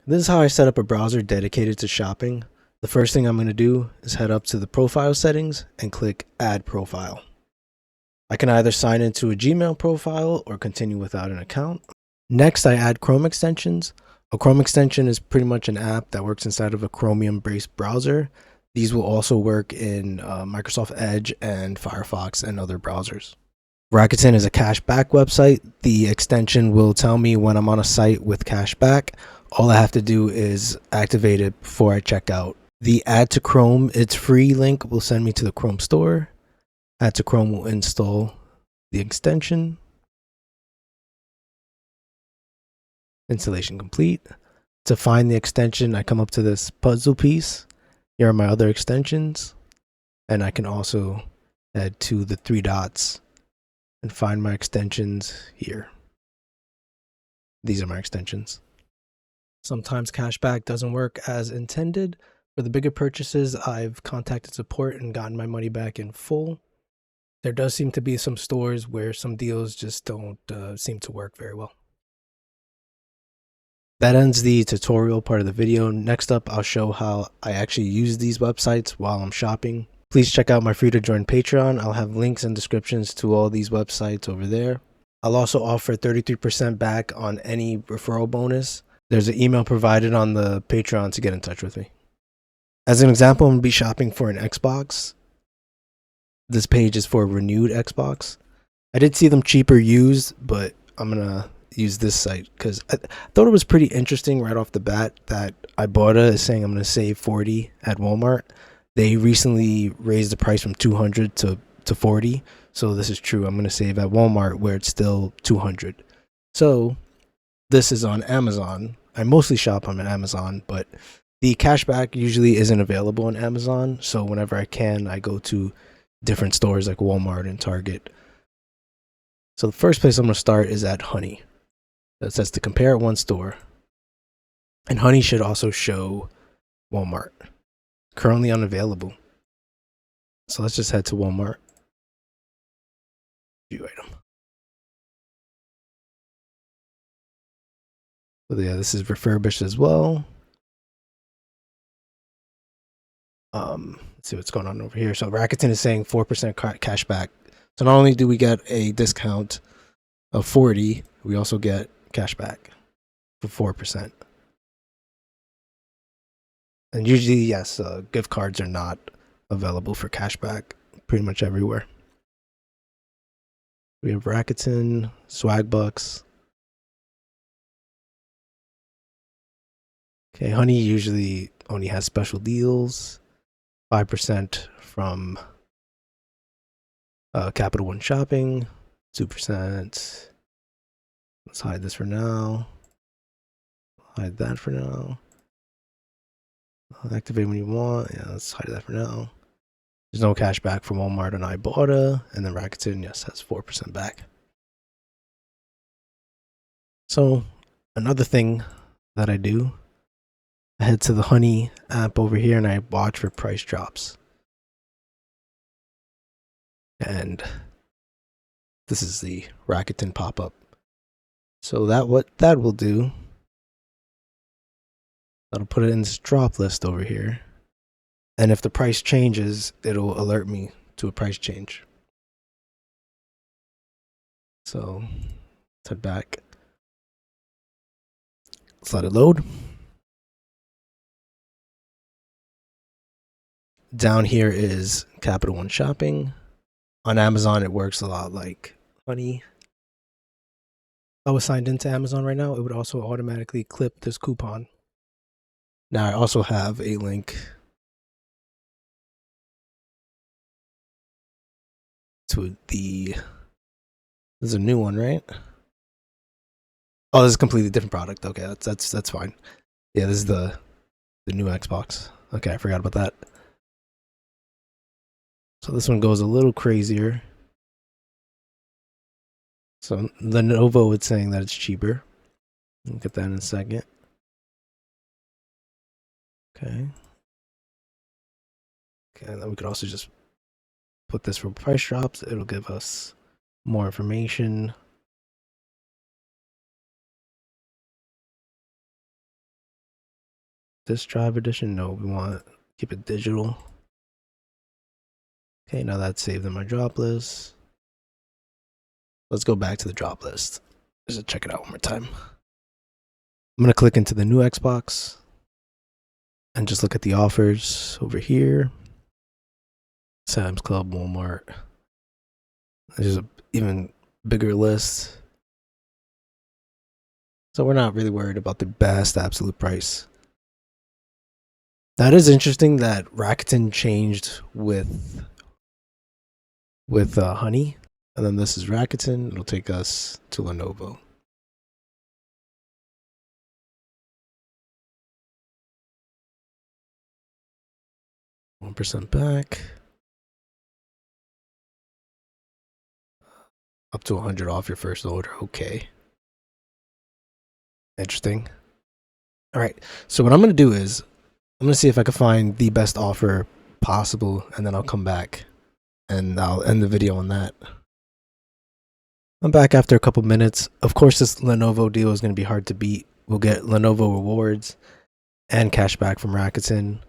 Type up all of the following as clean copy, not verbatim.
This is how I set up a browser dedicated to shopping. The first thing I'm going to do is head up to the profile settings and click Add Profile. I can either sign into a Gmail profile or continue without an account. Next, I add Chrome extensions. A Chrome extension is pretty much an app that works inside of a Chromium-based browser. These will also work in Microsoft Edge and Firefox and other browsers. Rakuten is a cashback website. The extension will tell me when I'm on a site with cashback. All I have to do is activate it before I check out. The Add to Chrome, it's free link will send me to the Chrome store. Add to Chrome will install the extension. Installation complete. To find the extension, I come up to this puzzle piece. Here are my other extensions. And I can also head to the three dots and find my extensions here. These are my extensions. Sometimes cashback doesn't work as intended. For the bigger purchases, I've contacted support and gotten my money back in full. There does seem to be some stores where some deals just don't seem to work very well. That ends the tutorial part of the video. Next up, I'll show how I actually use these websites while I'm shopping. Please check out my free to join Patreon. I'll have links and descriptions to all these websites over there. I'll also offer 33% back on any referral bonus. There's an email provided on the Patreon to get in touch with me. As an example, I'm going to be shopping for an Xbox. This page is for a renewed Xbox. I did see them cheaper used, but I'm going to use this site because I thought it was pretty interesting right off the bat that Ibotta is saying I'm going to save $40 at Walmart. They recently raised the price from $200 to $40. So this is true. I'm going to save at Walmart where it's still $200. So this is on Amazon. I mostly shop on Amazon, but the cashback usually isn't available on Amazon. So whenever I can, I go to different stores like Walmart and Target. So the first place I'm going to start is at Honey. That says to compare at one store. And Honey should also show Walmart. Currently unavailable. So let's just head to Walmart. View item. So yeah, this is refurbished as well. Let's see what's going on over here. So Rakuten is saying 4% cash back. So not only do we get a discount of 40, we also get cash back for 4%. And usually, yes, gift cards are not available for cashback pretty much everywhere. We have Rakuten, Swagbucks. Okay, Honey usually only has special deals. 5% from Capital One Shopping. 2%. Let's hide this for now. Hide that for now. Activate when you want. Yeah, let's hide that for now. There's no cash back from Walmart and Ibotta. And then Rakuten, yes, has 4% back. So another thing that I do, I head to the Honey app over here and I watch for price drops. And this is the Rakuten pop-up. So what that will do, that'll put it in this drop list over here. And if the price changes, it'll alert me to a price change. So let's head back. Let's let it load. Down here is Capital One Shopping. On Amazon, it works a lot like Honey. If I was signed into Amazon right now, it would also automatically clip this coupon. Now I also have a link to this is a new one, right? Oh, this is a completely different product. Okay, that's fine. Yeah, this is the new Xbox. Okay, I forgot about that. So this one goes a little crazier. So Lenovo is saying that it's cheaper. We'll get that in a second. Okay. Okay, and then we could also just put this for price drops. It'll give us more information. Disk drive edition? No, we want keep it digital. Okay, now that's saved in my drop list. Let's go back to the drop list. Just check it out one more time. I'm going to click into the new Xbox and just look at the offers over here. Sam's Club, Walmart. There's an even bigger list. So we're not really worried about the best absolute price. That is interesting that Rakuten changed with Honey. And then this is Rakuten. It'll take us to Lenovo. %1 back. Up to 100 off your first order. Okay. Interesting. All right. So what I'm going to do is I'm going to see if I can find the best offer possible, and then I'll come back and I'll end the video on that. I'm back after a couple minutes. Of course, this Lenovo deal is going to be hard to beat. We'll get Lenovo rewards and cash back from Rakuten.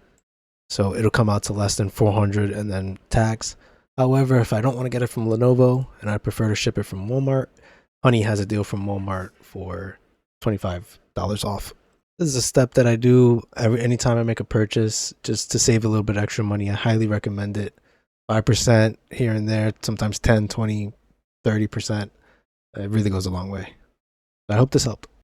So it'll come out to less than 400 and then tax. However, if I don't want to get it from Lenovo and I prefer to ship it from Walmart, Honey has a deal from Walmart for $25 off. This is a step that I do anytime I make a purchase just to save a little bit extra money. I highly recommend it. 5% here and there, sometimes 10, 20, 30%. It really goes a long way. I hope this helped.